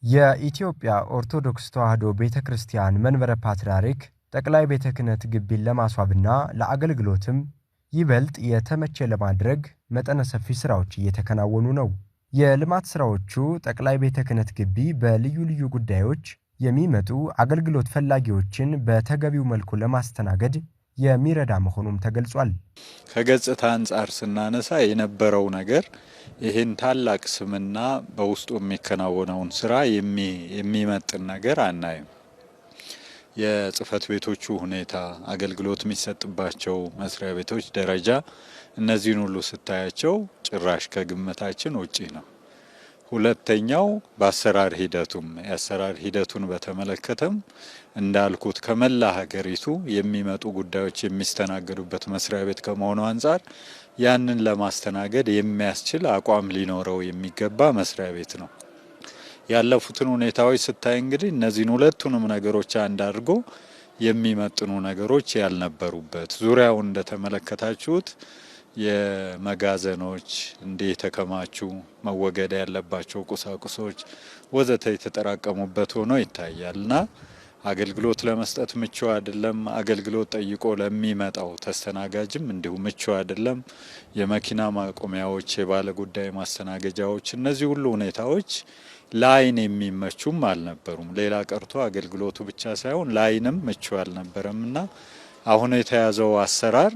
የኢትዮጵያ ኦርቶዶክስ ተዋሕዶ ቤተክርስቲያን መንበረ ፓትርያርክ ጠቅላይ ቤተ ክህነት ግቢን ለማስዋብና ለአገልግሎትም ይበልጥ የተመቸ ለማድረግ መጠነ ሰፊ ስራዎች እየተከናወኑ ነው። የልማት ስራዎቹ ጠቅላይ ቤተ ክህነት ግቢ በልዩ ልዩ ጉዳዮች የሚመጡ አገልግሎት ፈላጊዎችን በተገቢው መልኩ ለማስተናገድ የሚረዳ መሆኑም ተገልጿል። ከገጽታ አንጻር ስናነሳ የነበረው ነገር ይህን ታላቅ ስምና በውስጡ የሚከናወነውን ስራ የሚመጥን ነገር አናይም። የጽህፈት ቤቶቹ ሁኔታ፣ አገልግሎት የሚሰጥባቸው መስሪያ ቤቶች ደረጃ፣ እነዚህን ሁሉ ስታያቸው ጭራሽ ከግምታችን ውጪ ነው። ሁለተኛው በአሰራር ሂደቱም የአሰራር ሂደቱን በተመለከተም እንዳልኩት ከመላ ሀገሪቱ የሚመጡ ጉዳዮች የሚስተናገዱበት መስሪያ ቤት ከመሆኑ አንጻር ያንን ለማስተናገድ የሚያስችል አቋም ሊኖረው የሚገባ መስሪያ ቤት ነው። ያለፉትን ሁኔታዎች ስታይ እንግዲህ እነዚህን ሁለቱንም ነገሮች አንድ አድርጎ የሚመጥኑ ነገሮች ያልነበሩበት ዙሪያውን እንደተመለከታችሁት የመጋዘኖች እንዲህ የተከማቹ መወገድ ያለባቸው ቁሳቁሶች ወዘተ የተጠራቀሙበት ሆኖ ይታያልና አገልግሎት ለመስጠት ምቹ አይደለም። አገልግሎት ጠይቆ ለሚመጣው ተስተናጋጅም እንዲሁ ምቹ አይደለም። የመኪና ማቆሚያዎች፣ የባለ ጉዳይ ማስተናገጃዎች፣ እነዚህ ሁሉ ሁኔታዎች ለአይን የሚመቹም አልነበሩም። ሌላ ቀርቶ አገልግሎቱ ብቻ ሳይሆን ለአይንም ምቹ አልነበረምና አሁን የተያዘው አሰራር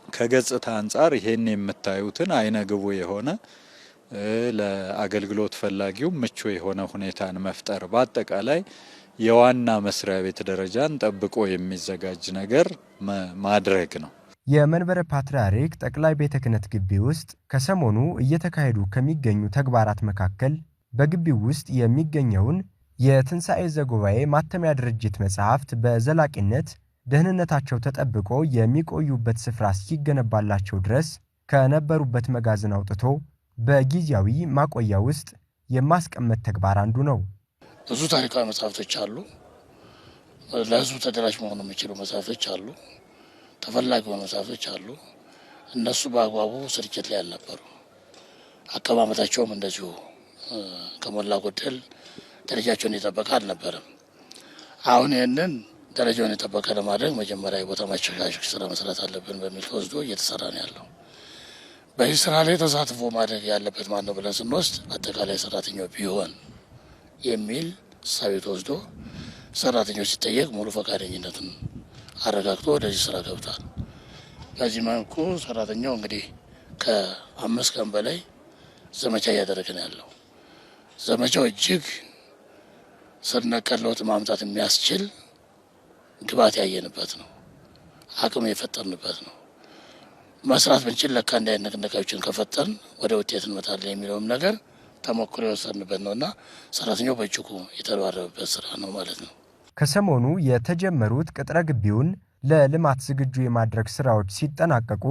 ከገጽታ አንጻር ይሄን የምታዩትን አይነ ግቡ የሆነ ለአገልግሎት ፈላጊው ምቹ የሆነ ሁኔታን መፍጠር በአጠቃላይ የዋና መስሪያ ቤት ደረጃን ጠብቆ የሚዘጋጅ ነገር ማድረግ ነው። የመንበረ ፓትርያርክ ጠቅላይ ቤተ ክህነት ግቢ ውስጥ ከሰሞኑ እየተካሄዱ ከሚገኙ ተግባራት መካከል በግቢው ውስጥ የሚገኘውን የትንሣኤ ዘጉባኤ ማተሚያ ድርጅት መጽሐፍት በዘላቂነት ደህንነታቸው ተጠብቆ የሚቆዩበት ስፍራ እስኪገነባላቸው ድረስ ከነበሩበት መጋዘን አውጥቶ በጊዜያዊ ማቆያ ውስጥ የማስቀመጥ ተግባር አንዱ ነው። ብዙ ታሪካዊ መጽሐፍቶች አሉ። ለሕዝቡ ተደራሽ መሆኑ የሚችሉ መጽሐፍቶች አሉ። ተፈላጊ የሆኑ መጽሐፍቶች አሉ። እነሱ በአግባቡ ስርጭት ላይ አልነበሩ። አቀማመጣቸውም እንደዚሁ ከሞላ ጎደል ደረጃቸውን የጠበቀ አልነበረም። አሁን ይህንን ደረጃውን የጠበቀ ለማድረግ መጀመሪያ የቦታ ማሻሻያ ስራ መስራት አለብን በሚል ተወስዶ እየተሰራ ነው ያለው። በዚህ ስራ ላይ ተሳትፎ ማድረግ ያለበት ማን ነው ብለን ስንወስድ አጠቃላይ ሰራተኛው ቢሆን የሚል እሳቤ ተወስዶ ሰራተኞች ሲጠየቅ ሙሉ ፈቃደኝነቱን አረጋግጦ ወደዚህ ስራ ገብቷል። በዚህ መልኩ ሰራተኛው እንግዲህ ከ5 ቀን በላይ ዘመቻ እያደረገ ነው ያለው። ዘመቻው እጅግ ስር ነቀል ለውጥ ማምጣት የሚያስችል ግባት ያየንበት ነው። አቅም የፈጠርንበት ነው። መስራት ብንችል ለካ እንዲህ አይነት ነገሮችን ከፈጠርን ወደ ውጤት እንመጣለን የሚለውም ነገር ተሞክሮ የወሰድንበት ነውና ሰራተኛው በእጅጉ የተረባረበበት ስራ ነው ማለት ነው። ከሰሞኑ የተጀመሩት ቅጥረ ግቢውን ለልማት ዝግጁ የማድረግ ስራዎች ሲጠናቀቁ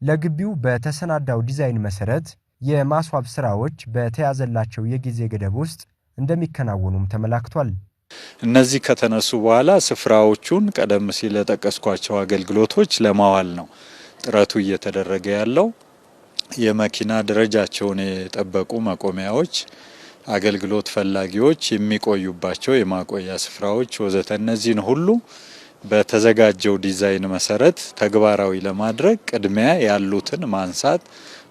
ለግቢው በተሰናዳው ዲዛይን መሰረት የማስዋብ ስራዎች በተያዘላቸው የጊዜ ገደብ ውስጥ እንደሚከናወኑም ተመላክቷል። እነዚህ ከተነሱ በኋላ ስፍራዎቹን ቀደም ሲል ለጠቀስኳቸው አገልግሎቶች ለማዋል ነው ጥረቱ እየተደረገ ያለው። የመኪና ደረጃቸውን የጠበቁ መቆሚያዎች፣ አገልግሎት ፈላጊዎች የሚቆዩባቸው የማቆያ ስፍራዎች ወዘተ እነዚህን ሁሉ በተዘጋጀው ዲዛይን መሰረት ተግባራዊ ለማድረግ ቅድሚያ ያሉትን ማንሳት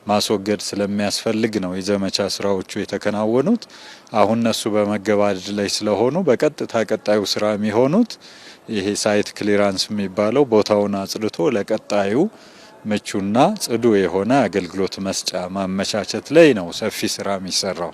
ማስወገድ ስለሚያስፈልግ ነው የዘመቻ ስራዎቹ የተከናወኑት። አሁን እነሱ በመገባደድ ላይ ስለሆኑ በቀጥታ ቀጣዩ ስራ የሚሆኑት ይሄ ሳይት ክሊራንስ የሚባለው ቦታውን አጽድቶ ለቀጣዩ ምቹና ጽዱ የሆነ አገልግሎት መስጫ ማመቻቸት ላይ ነው ሰፊ ስራ የሚሰራው።